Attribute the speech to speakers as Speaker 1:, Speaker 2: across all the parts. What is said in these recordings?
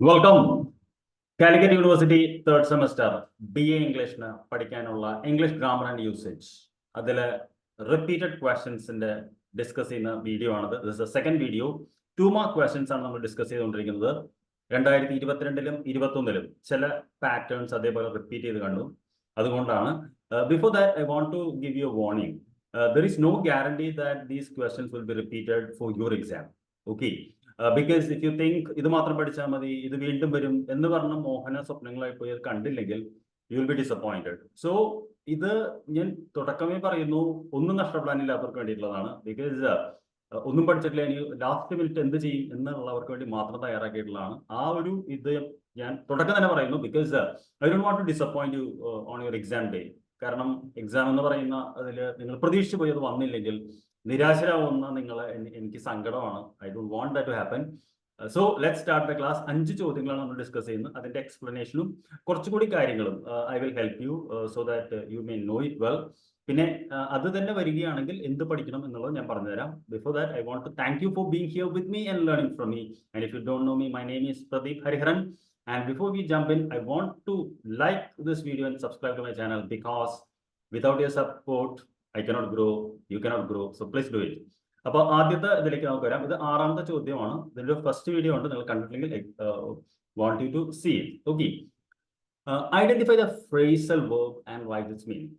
Speaker 1: Welcome Calicut university third semester BA ഇംഗ്ലീഷിന് പഠിക്കാനുള്ള English grammar and usage അതിൽ റിപ്പീറ്റഡ് ക്വസ്റ്റ്യൻസിന്റെ ഡിസ്കസ് ചെയ്യുന്ന വീഡിയോ ആണത്. This is second video. 2 mark questions ആണ് നമ്മൾ ഡിസ്കസ് ചെയ്തുകൊണ്ടിരിക്കുന്നത്. 2022-ലും 2021-ലും ചില പാറ്റേൺസ് അതേപോലെ റിപ്പീറ്റ് ചെയ്ത് കണ്ടു. അതുകൊണ്ടാണ് before that I want to give you a warning. There is no guarantee that these questions will be repeated for your exam. Okay. Because if you think ഇത് മാത്രം പഠിച്ചാൽ മതി, ഇത് വീണ്ടും വരും എന്ന് പറഞ്ഞ മോഹന സ്വപ്നങ്ങളായി പോയി കണ്ടില്ലെങ്കിൽ you will be disappointed. So ഇത് ഞാൻ തുടക്കമേ പറയുന്നു, ഒന്നും നഷ്ടപ്പെടാനില്ലാത്തവർക്ക് വേണ്ടിയിട്ടുള്ളതാണ്. ബിക്കോസ് ഒന്നും പഠിച്ചിട്ടില്ല, ഇനി ലാസ്റ്റ് മിനിറ്റ് എന്ത് ചെയ്യും എന്നുള്ളവർക്ക് വേണ്ടി മാത്രം തയ്യാറാക്കിയിട്ടുള്ളതാണ്. ആ ഒരു ഇത് ഞാൻ തുടക്കം തന്നെ പറയുന്നു. Because I don't want to disappoint you on your exam day. കാരണം എക്സാം എന്ന് പറയുന്ന അതിൽ നിങ്ങൾ പ്രതീക്ഷിച്ച് പോയി അത് വന്നില്ലെങ്കിൽ നിരാശരാവുന്ന നിങ്ങളെ എനിക്ക് സങ്കടമാണ്. I don't want that to happen. So let start the class. 5 ചോദ്യങ്ങളാണ് നമ്മൾ ഡിസ്കസ് ചെയ്യുന്നത്. അതിന്റെ എക്സ്പ്ലനേഷനും കുറച്ചുകൂടി കാര്യങ്ങളും I will help you so that you may know it well. പിന്നെ അത് തന്നെ വരികയാണെങ്കിൽ എന്ത് പഠിക്കണം എന്നുള്ളത് ഞാൻ പറഞ്ഞുതരാം. Before that I want to thank you for being here with me and learning from me. And if you don't know me, my name is Pradeep Hariharan. And before we jump in, I want to like this video and subscribe to my channel, because without your support I cannot grow, you cannot grow. So please do it. അപ്പോൾ ആദ്യത്തെ ഇതിലേക്ക് നമുക്ക് വരാം. ഇത് 6ാമത്തെ ചോദ്യമാണ്. ഇതിന്റെ first video ഉണ്ട്, നിങ്ങൾ കണ്ടിട്ടില്ലെങ്കിൽ want you to see it. Okay. Identify the phrasal verb and write its meaning.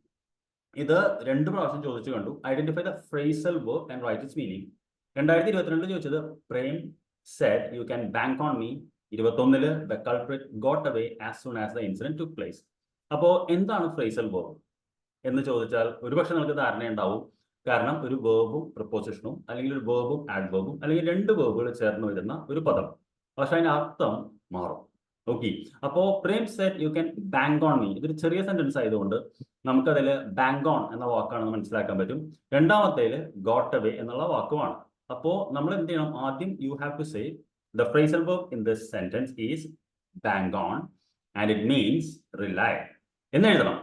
Speaker 1: ഇത് 2 പ്രാവശ്യം ചോദിച്ചു കണ്ടു. Identify the phrasal verb and write its meaning. 2022 ചോദിച്ചത് Prem said you can bank on me. 21-ല് the culprit got away as soon as the incident took place. അപ്പോൾ എന്താണ് phrasal verb എന്ന് ചോദിച്ചാൽ ഒരുപക്ഷെ നിങ്ങൾക്ക് ധാരണയുണ്ടാവും. കാരണം ഒരു വേർബും പ്രപ്പോസിഷനും, അല്ലെങ്കിൽ ഒരു വേർബും ആഡ്വേർബും, അല്ലെങ്കിൽ 2 വേർബുകൾ ചേർന്ന് വരുന്ന ഒരു പദം. പക്ഷെ അതിന്റെ അർത്ഥം മാറും. ഓക്കെ. അപ്പോൾ Prem said you can bank on me. ഇതൊരു ചെറിയ സെന്റൻസ് ആയതുകൊണ്ട് നമുക്കതിൽ ബാങ്ക് ഓൺ എന്ന വാക്കാണെന്ന് മനസ്സിലാക്കാൻ പറ്റും. രണ്ടാമത്തേല് ഗോട്ട് അവേ എന്നുള്ള വാക്കുമാണ്. അപ്പോൾ നമ്മൾ എന്ത് ചെയ്യണം? ആദ്യം you have to say the phrasal verb in this sentence is bang on and it means rely എന്ന് എഴുതണം.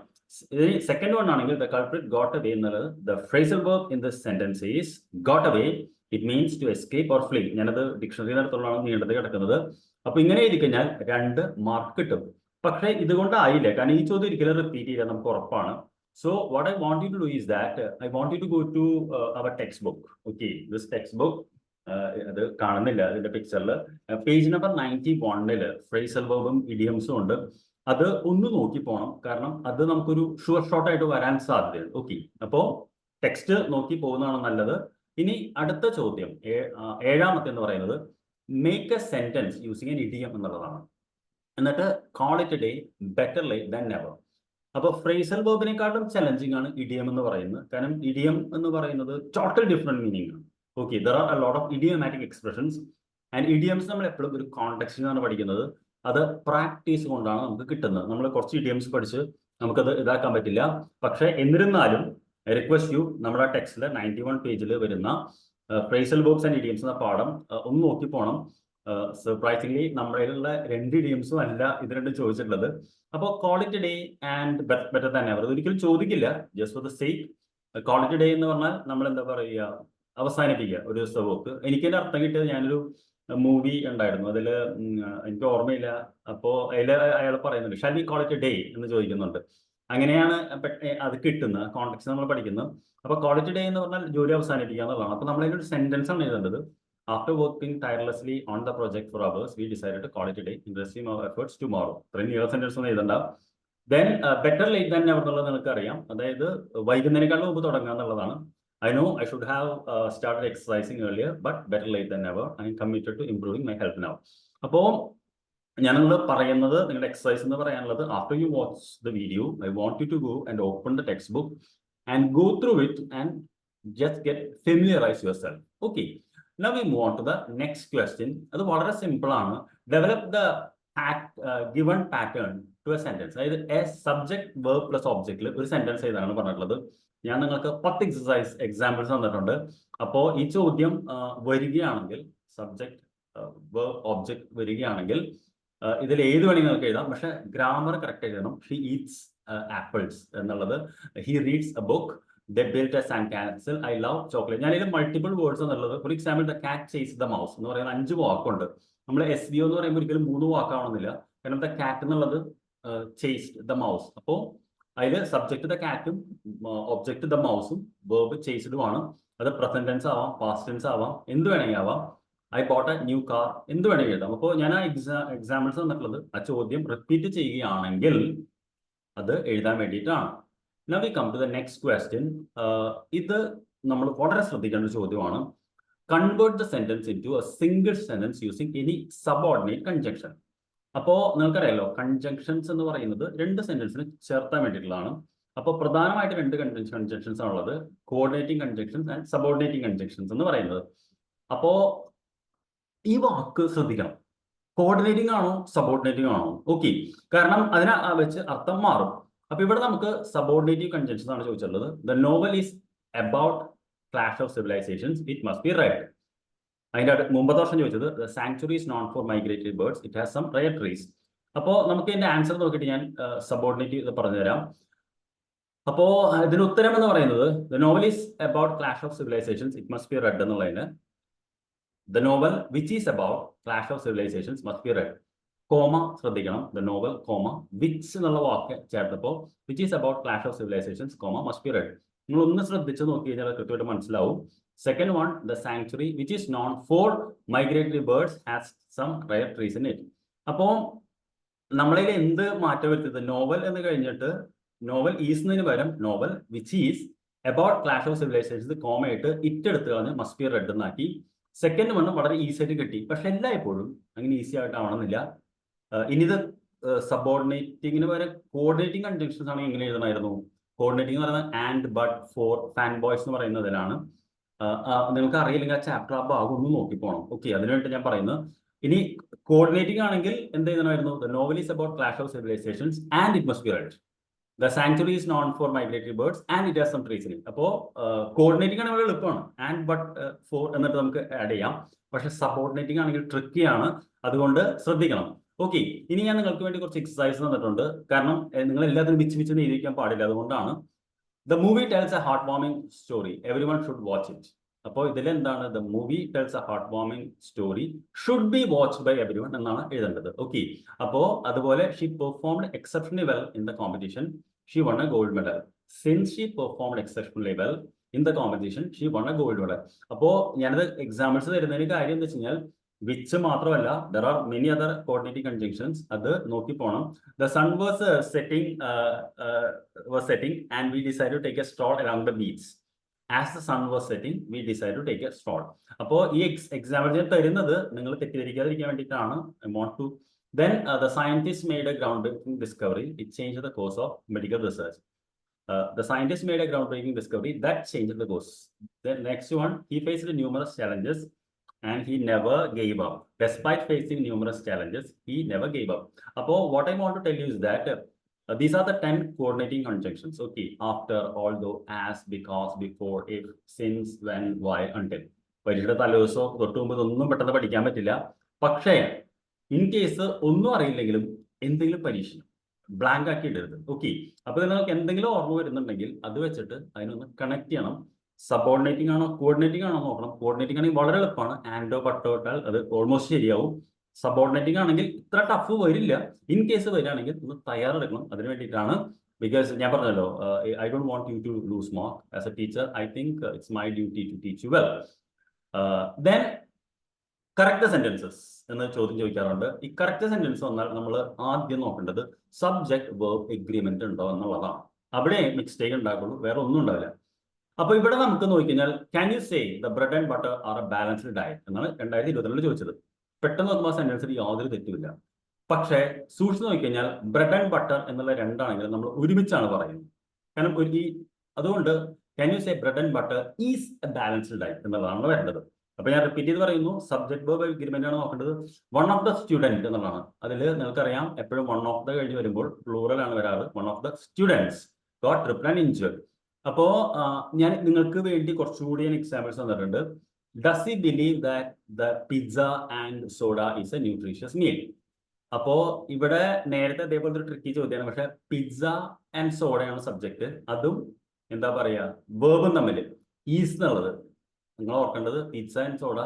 Speaker 1: സെക്കൻഡ് വൺ ആണെങ്കിൽ the culprit got away എന്നുള്ളത് the phrasal verb in this sentence is got away. It means to escape or flee. ഞാനത് dictionary നടത്തുള്ളതാണ് നീണ്ടത് കിടക്കുന്നത്. അപ്പൊ ഇങ്ങനെ എഴുതി കഴിഞ്ഞാൽ 2 മാർക്ക് കിട്ടും. പക്ഷെ ഇതുകൊണ്ട് ആയില്ല, കാരണം ഈ ചോദ്യം ഒരിക്കലും റിപ്പീറ്റ് ചെയ്യാൻ നമുക്ക് ഉറപ്പാണ്. So what I want you to do is that I want you to go to our textbook. Okay, this textbook അത് കാണുന്നില്ല അതിന്റെ പിക്ചറിൽ. പേജ് നമ്പർ 91-ല് ഫ്രേസൽ വെർബും ഇഡിയംസും ഉണ്ട്. അത് ഒന്ന് നോക്കി പോകണം, കാരണം അത് നമുക്കൊരു ഷുവർ ഷോട്ട് ആയിട്ട് വരാൻ സാധ്യതയുണ്ട്. ഓക്കെ, അപ്പോ ടെക്സ്റ്റ് നോക്കി പോകുന്നതാണ് നല്ലത്. ഇനി അടുത്ത ചോദ്യം 7ാമത്തെ എന്ന് പറയുന്നത് make A sentence using N idiom എന്നുള്ളതാണ്. എന്നിട്ട് call it a day, better late than never. അപ്പോൾ ഫ്രേസൽ വെർബിനെക്കാളും ചലഞ്ചിങ് ആണ് ഇഡിയം എന്ന് പറയുന്നത്. കാരണം ഇഡിയം എന്ന് പറയുന്നത് ടോട്ടൽ ഡിഫറെന്റ് മീനിങ് ആണ്. Okay, there are a lot of idiomatic expressions, and idioms നമ്മൾ എപ്പോഴും ഒരു കോണ്ടെക്സ്റ്റിലാണ് പഠിക്കുന്നത്. അത് പ്രാക്ടീസ് കൊണ്ടാണ് നമുക്ക് കിട്ടുന്നത്. നമ്മൾ കുറച്ച് idioms പഠിച്ച് നമുക്കത് ഇതാക്കാൻ പറ്റില്ല. പക്ഷെ എന്നിരുന്നാലും ഐ റിക്വസ്റ്റ് യു, നമ്മുടെ ടെക്സ്റ്റിലെ 91 പേജിൽ വരുന്ന ഫ്രേസൽ വേർബ്സ് ആൻഡ് ഇഡിയംസ് എന്ന പാഠം ഒന്ന് നോക്കി പോകണം. സർപ്രൈസിംഗ്ലി നമ്മളിലുള്ള 2 ഇഡിയംസും അല്ല ഇത് 2 ചോദിച്ചിട്ടുള്ളത്. അപ്പോൾ call it day and better than ever ഒരിക്കലും ചോദിക്കില്ല. Just for the sake call it day എന്ന് പറഞ്ഞാൽ നമ്മൾ എന്താ പറയുക, അവസാനിപ്പിക്കുക ഒരു ദിവസത്തെ വർക്ക്. എനിക്കതിന്റെ അർത്ഥം കിട്ടിയത്, ഞാനൊരു മൂവി ഉണ്ടായിരുന്നു, അതിൽ എനിക്ക് ഓർമ്മയില്ല. അപ്പോൾ അതിൽ അയാൾ പറയുന്നുണ്ട് shall we call it a day എന്ന് ചോദിക്കുന്നുണ്ട്. അങ്ങനെയാണ് അത് കിട്ടുന്നത്, കോൺടെക്സ്റ്റ് നമ്മൾ പഠിക്കുന്നത്. അപ്പോൾ കോൾ ഇറ്റ് ഡേ എന്ന് പറഞ്ഞാൽ ജോലി അവസാനിപ്പിക്കുക എന്നുള്ളതാണ്. അപ്പോൾ നമ്മൾ അതിനൊരു സെന്റൻസ് ആണ് എഴുതേണ്ടത്. After working tirelessly on the project for hours we decided to call it a day, interesting our efforts tomorrow. ഇത്രയും നീള സെന്റൻസ് ഒന്നും എഴുതണ്ട. Then better late than never എന്നുള്ളത് നിങ്ങൾക്ക് അറിയാം, അതായത് വൈകുന്നേരേക്കാളും മുമ്പ് തുടങ്ങുക എന്നുള്ളതാണ്. I know I should have started exercising earlier, but better late than never. I am committed to improving my health now. അപ്പോൾ ഞാൻ നിങ്ങൾ പറയുന്നത്, നിങ്ങളുടെ എക്സസൈസ് എന്ന് പറയാനുള്ളത്, after you watch the video I want you to go and open the text book and go through it and just get familiarise yourself. Okay, now we move on to the next question. അത് വളരെ simple ആണ്. Develop the given pattern to a sentence. അതായത് a subject verb plus ഒബ്ജക്റ്റിൽ ഒരു sentence ചെയ്താണ് പറഞ്ഞിട്ടുള്ളത്. ഞാൻ നിങ്ങൾക്ക് 10 എക്സാമ്പിൾസ് തന്നിട്ടുണ്ട്. അപ്പോൾ ഈ ചോദ്യം വരികയാണെങ്കിൽ, സബ്ജക്ട് വേർബ് ഒബ്ജക്ട് വരികയാണെങ്കിൽ ഇതിൽ ഏത് വേണമെങ്കിൽ നിങ്ങൾക്ക് എഴുതാം. പക്ഷെ ഗ്രാമർ കറക്റ്റ് എഴുതണം. ഷീ ഈറ്റ്സ് ആപ്പിൾസ് എന്നുള്ളത് he reads A book, They built a sandcastle. I love chocolate. ഞാനിതിൽ മൾട്ടിപ്പിൾ വേർഡ്സ് എന്നുള്ളത്, for example the cat chase the mouse എന്ന് പറയുന്ന 5 വാക്കുണ്ട്. നമ്മൾ SVO എന്ന് പറയുമ്പോൾ ഒരിക്കലും 3 വാക്കാവണമെന്നില്ല. കാരണം ദ കാറ്റ് എന്നുള്ളത് ചേസ്ഡ് ദ മൗസ്. അപ്പോൾ അതിൽ സബ്ജക്ട് ദ കാറ്റും ഒബ്ജക്ട് ദ മൗസും വേർബ് ചേസ്ഡുമാണ്. അത് പ്രസന്റ് ടെൻസ് ആവാം, പാസ്റ്റ് ടെൻസ് ആവാം, എന്ത് വേണമെങ്കിൽ ആവാം. I boat A new car, എന്ത് വേണമെങ്കിൽ എഴുതാം. അപ്പോൾ ഞാൻ ആ എക്സാമ്പിൾസ് തന്നിട്ടുള്ളത് ആ ചോദ്യം റിപ്പീറ്റ് ചെയ്യുകയാണെങ്കിൽ അത് എഴുതാൻ വേണ്ടിയിട്ടാണ്. Now we come to the next question. ഇത് നമ്മൾ വളരെ ശ്രദ്ധിക്കേണ്ട ഒരു ചോദ്യമാണ്. Convert the sentence into a single sentence using any subordinate conjunction. അപ്പോൾ നിങ്ങൾക്കറിയാലോ, കൺജങ്ഷൻസ് എന്ന് പറയുന്നത് 2 സെന്റൻസിന് ചേർത്താൻ വേണ്ടിയിട്ടുള്ളതാണ്. അപ്പോൾ പ്രധാനമായിട്ട് 2 കൺജങ്ഷൻസ് ആണുള്ളത്, coordinating conjunctions and subordinating conjunctions എന്ന് പറയുന്നത്. അപ്പോൾ ഈ വാക്ക് ശ്രദ്ധിക്കണം, കോർഡിനേറ്റിംഗ് ആണോ സബോർഡിനേറ്റിംഗ് ആണോ? ഓക്കെ, കാരണം അതിനെ വെച്ച് അർത്ഥം മാറും. അപ്പൊ ഇവിടെ നമുക്ക് സബോർഡിനേറ്റീവ് കൺജങ്ഷൻസ് ആണ് ചോദിച്ചിട്ടുള്ളത്. The novel is about clash of civilisations, it must be read. അതിന്റെ മുമ്പത്തെ വർഷം ചോദിച്ചത് the sanctuary is known for migratory birds, it has some rare trees. അപ്പോൾ നമുക്ക് ഇതിന്റെ ആൻസർ നോക്കിയിട്ട് ഞാൻ സബോർഡിനേറ്റീവ് പറഞ്ഞുതരാം. അപ്പോൾ ഇതിന് ഉത്തരം എന്ന് പറയുന്നത് the novel is about clash of civilisations, it must be read എന്നുള്ളതിന് the novel which is about clash of civilizations must be read. Comma ശ്രദ്ധിക്കണം, ദ നോവൽ കോമ വിച്ച് എന്നുള്ള വാക്ക് ചേർത്തപ്പോൾ which is about clash of civilizations comma must be read. നിങ്ങൾ ഒന്ന് ശ്രദ്ധിച്ച് നോക്കി കഴിഞ്ഞാൽ കൃത്യമായിട്ട് മനസ്സിലാവും. Second one, the sanctuary which is known for migratory birds has some rare trees in it. അപ്പോൾ നമ്മളിൽ എന്ത് മാറ്റം വരുത്തിയത്, നോവൽ എന്ന് കഴിഞ്ഞിട്ട് നോവൽ ഈസിന് പകരം novel which is about clash of civilizations കോമയായിട്ട് ഇറ്റ് എടുത്ത് കളഞ്ഞ് മസ്റ്റ് ബി റെഡ് എന്നാക്കി. സെക്കൻഡ് വൺ വളരെ ഈസി ആയിട്ട് കിട്ടി, പക്ഷെ എല്ലായ്പ്പോഴും അങ്ങനെ ഈസി ആയിട്ട് ആവണമെന്നില്ല. ഇനി ഇത് സബോർഡിനേറ്റിങ്ങിന് പകരം കോർഡിനേറ്റിംഗ് കൺജങ്ഷൻസ് ആണെങ്കിൽ എങ്ങനെ എഴുതണമായിരുന്നു? കോർഡിനേറ്റിംഗ് എന്ന് പറയുന്നത് and, but, for, fan boys എന്ന് പറയുന്നതിലാണ്. നിങ്ങൾക്ക് അറിയില്ലെങ്കിൽ ആ ചാപ്റ്റർ ആ ഭാഗം ഒന്ന് നോക്കിപ്പോണം. ഓക്കെ, അതിനുവേണ്ടി ഞാൻ പറയുന്നത്. ഇനി കോർഡിനേറ്റിംഗ് ആണെങ്കിൽ എന്ത് എഴുതണമായിരുന്നു? The novel is about clash of civilizations and it must be read. The sanctuary is known for migratory birds and it has some trees in it. അപ്പോൾ കോർഡിനേറ്റിംഗ് ആണെങ്കിൽ എളുപ്പമാണ്, ആൻഡ്, ബട്ട്, ഫോർ എന്നിട്ട് നമുക്ക് add ചെയ്യാം. പക്ഷെ subordinating ആണെങ്കിൽ ട്രിക്കിയാണ്, അതുകൊണ്ട് ശ്രദ്ധിക്കണം. ഓക്കെ, ഇനി ഞാൻ നിങ്ങൾക്ക് വേണ്ടി കുറച്ച് എക്സസൈസ് തന്നിട്ടുണ്ട്. കാരണം നിങ്ങൾ എല്ലാത്തിനും വിച്ച് എഴുതിക്കാൻ പാടില്ല, അതുകൊണ്ടാണ്. The movie tells a heart warming story, every one should watch it. അപ്പോൾ ഇതിലെന്താണ്? The movie tells a heart warming story should be watched by every one എന്നാണ് എഴുതേണ്ടത്. ഓക്കെ, അപ്പോൾ അതുപോലെ she performed exceptionally well in the competition, she won a gold medal. Since she performed exceptionally well in the competition she won a gold medal. അപ്പോൾ ഞാനത് examples തരുന്നതിന് കാര്യം എന്താ വെച്ച് കഴിഞ്ഞാൽ വിച്ച് മാത്രമല്ല, there are many other coordinating conjunctions, അത് നോക്കി പോകണം. The sun was setting and we decide to take a stroll along the beach. As the sun was setting we decide to take a stroll. അപ്പോൾ ഈ example ഞാൻ തരുന്നത് നിങ്ങൾ തെറ്റിദ്ധരിക്കാതിരിക്കാൻ വേണ്ടിയിട്ടാണ്. I want to. Then the scientist made a ground breaking discovery, it change the course of medical research. The scientist made a groundbreaking discovery that changed the course. The next one, he faced numerous challenges and he never gave up. Despite facing numerous challenges, he never gave up. Appo, what I want to tell you is that these are the 10 coordinating conjunctions. Okay, after, although, as, because, before, if, since, when, why, until. പരീക്ഷയുടെ തലേദിവസമോ തൊട്ട് മുമ്പ് ഇതൊന്നും പെട്ടെന്ന് പഠിക്കാൻ പറ്റില്ല. പക്ഷേ in case ഒന്നും അറിയില്ലെങ്കിലും എന്തെങ്കിലും പരീക്ഷ ബ്ലാങ്ക് ആക്കി ഇടരുത്. ഓക്കെ, അപ്പൊ നിങ്ങൾക്ക് എന്തെങ്കിലും ഓർമ്മ വരുന്നുണ്ടെങ്കിൽ അത് വെച്ചിട്ട് അതിനൊന്ന് കണക്ട് ചെയ്യണം. സബോർഡിനേറ്റിംഗ് ആണോ കോർഡിനേറ്റിംഗ് ആണോ നോക്കണം. കോർഡിനേറ്റിംഗ് ആണെങ്കിൽ വളരെ എളുപ്പമാണ്, ആൻഡോ ബട്ടോ ഇട്ടാൽ അത് ഓൾമോസ്റ്റ് ശരിയാവും. സബോർഡിനേറ്റിംഗ് ആണെങ്കിൽ ഇത്ര ടഫ് വരില്ല. ഇൻ കേസ് വരികയാണെങ്കിൽ ഒന്ന് തയ്യാറെടുക്കണം. അതിന് വേണ്ടിയിട്ടാണ്. ബിക്കോസ് ഞാൻ പറഞ്ഞല്ലോ, I don't want you to lose mark. As a teacher I think it's my duty to teach you well. Then correct sentences എന്ന് ചോദ്യം ചോദിക്കാറുണ്ട്. ഈ കറക്റ്റ് സെന്റൻസ് വന്നാൽ നമ്മൾ ആദ്യം നോക്കേണ്ടത് സബ്ജക്ട് വെർബ് എഗ്രിമെന്റ് ഉണ്ടോ എന്നുള്ളതാണ്. അവിടെ മിസ്റ്റേക്ക് ഉണ്ടാക്കുള്ളൂ, വേറെ ഒന്നും ഉണ്ടാവില്ല. അപ്പൊ ഇവിടെ നമുക്ക് നോക്കിക്കഴിഞ്ഞാൽ can you say the bread and butter are a balanced diet എന്നാണ് 2022 ചോദിച്ചത്. പെട്ടെന്ന് നോക്കുമ്പോൾ സെന്റൻസിൽ യാതൊരു തെറ്റുമില്ല. പക്ഷേ സൂക്ഷിച്ച് നോക്കിക്കഴിഞ്ഞാൽ ബ്രെഡ് ആൻഡ് ബട്ടർ എന്നുള്ള രണ്ടാണെങ്കിലും നമ്മൾ ഒരുമിച്ചാണ് പറയുന്നത്. കാരണം അതുകൊണ്ട് can you say bread and butter is A balanced diet എന്നുള്ളതാണ് വരേണ്ടത്. അപ്പൊ ഞാൻ റിപ്പീറ്റ് ചെയ്ത് പറയുന്നു, സബ്ജക്ട് വെർബ് എഗ്രിമെന്റ് ആണ് നോക്കേണ്ടത്. വൺ ഓഫ് ദ സ്റ്റുഡന്റ് എന്നുള്ളതാണ്. അതിൽ നിങ്ങൾക്കറിയാം എപ്പോഴും വൺ ഓഫ് ദ കഴിഞ്ഞ് വരുമ്പോൾ പ്ലൂറൽ ആണ് വരാറ്. One of the students got triple and injured. അപ്പോ ഞാൻ നിങ്ങൾക്ക് വേണ്ടി കുറച്ചുകൂടി എക്സാമ്പിൾസ് തന്നിട്ടുണ്ട്. Does he believe that the pizza and soda is A nutritious meal. അപ്പോ ഇവിടെ നേരത്തെ അതേപോലത്തെ ഒരു ട്രിക്കി ചോദ്യമാണ്. പക്ഷെ പിസ്സ ആൻഡ് സോഡയാണ് സബ്ജക്ട്, അതും എന്താ പറയാ വേർബും തമ്മിൽ ഈസ് എന്നുള്ളത് നിങ്ങൾ ഓർക്കേണ്ടത് pizza and soda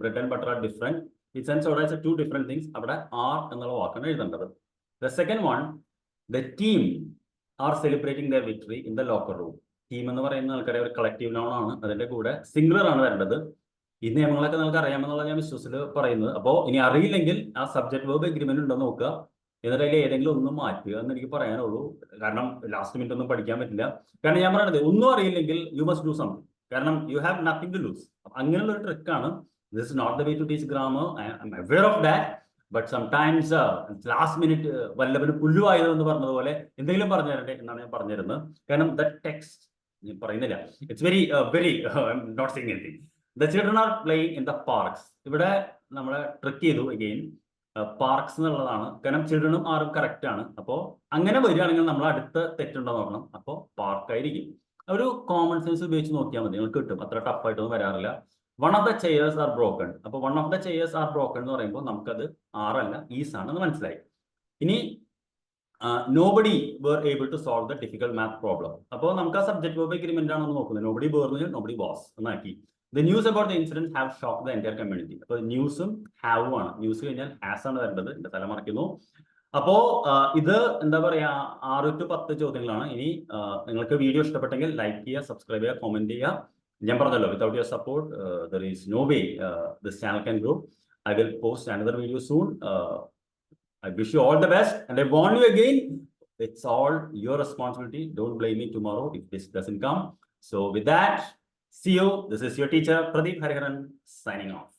Speaker 1: bread and butter are different. Pizza and soda is 2 different things. അവിടെ ആർ എന്നുള്ള വാക്കാണ് എഴുതേണ്ടത്. The second one, the team R celebrating the victory in the locker room. Team എന്ന് പറയുന്ന ആൾക്കാരെ ഒരു കളക്റ്റീവ് നോൺ ആണ്, അതിന്റെ കൂടെ സിംഗുലർ ആണ് വരേണ്ടത്. ഈ നിയമങ്ങളൊക്കെ നിങ്ങൾക്ക് അറിയാമെന്നുള്ള ഞാൻ വിശ്വസിൽ പറയുന്നത്. അപ്പോൾ ഇനി അറിയില്ലെങ്കിൽ ആ സബ്ജക്ട് വേർബ് എഗ്രിമെന്റ് ഉണ്ടോ നോക്കുക, എന്നിട്ട് അതിൽ ഏതെങ്കിലും ഒന്നും മാറ്റുക എന്ന് എനിക്ക് പറയാനുള്ളൂ. കാരണം ലാസ്റ്റ് മിനിറ്റ് ഒന്നും പഠിക്കാൻ പറ്റില്ല. കാരണം ഞാൻ പറയണത് ഒന്നും അറിയില്ലെങ്കിൽ യു മസ്റ്റ് ഡു സംതിങ്. കാരണം you have nothing to lose. അങ്ങനെയുള്ള ഒരു ട്രിക്കാണ്. This is not the way to teach grammar. I am aware of that. But sometimes last minute വല്ലവന് പുല്ലുവായത് എന്ന് പറഞ്ഞതുപോലെ എന്തെങ്കിലും പറഞ്ഞു തരട്ടെ എന്നാണ് ഞാൻ പറഞ്ഞിരുന്നത്. കാരണം ദ ടെക്സ്റ്റ് ഞാൻ പറയുന്നില്ല. It's very not seeing anything. The children are playing in the parks. ഇവിടെ നമ്മളെ ട്രിക്ക് ചെയ്തു അഗെയിൻ. പാർക്സ് എന്നുള്ളതാണ്. കാരണം ചിൽഡ്രനും ആറും കറക്റ്റ് ആണ്. അപ്പോൾ അങ്ങനെ വരികയാണെങ്കിൽ നമ്മൾ അടുത്ത തെറ്റുണ്ടോ നോക്കണം. അപ്പോൾ പാർക്കായിരിക്കും. ഒരു കോമൺ സെൻസ് ഉപയോഗിച്ച് നോക്കിയാൽ മതി, നിങ്ങൾക്ക് കിട്ടും. അത്ര ടഫായിട്ടൊന്നും വരാറില്ല. One of the chairs are broken. അപ്പോൾ one of the chairs are broken എന്ന് പറയുമ്പോൾ നമുക്കത് ആറല്ല ഈസ് ആണെന്ന് മനസ്സിലായി. ഇനി nobody were able to solve the difficult math problem. അപ്പോൾ നമുക്ക് ആ സബ്ജക്ട് വേർബ് എഗ്രിമെന്റ് ആണെന്ന് നോക്കുന്നത്. നോബഡി വേർ നോബഡി വാസ് എന്നാക്കി. The news about the incident have shock the entire community. അപ്പോൾ ന്യൂസും ഹാവും ആണ്. ന്യൂസ് കഴിഞ്ഞാൽ ഹാസ് ആണ് വരേണ്ടത്. എന്റെ തല മറിക്കുന്നു. അപ്പോ ഇത് എന്താ പറയാ 6 to 10 ചോദ്യങ്ങളാണ്. ഇനി നിങ്ങൾക്ക് വീഡിയോ ഇഷ്ടപ്പെട്ടെങ്കിൽ ലൈക്ക് ചെയ്യുക, സബ്സ്ക്രൈബ് ചെയ്യുക, കമന്റ് ചെയ്യുക. ഞാൻ പറഞ്ഞല്ലോ, without your support there is no way this channel can grow. I will post another video soon. I wish you all the best, and I warn you again, it's all your responsibility. Don't blame me tomorrow if this doesn't come. So with that, see you. This is your teacher Pradeep Hariharan signing off.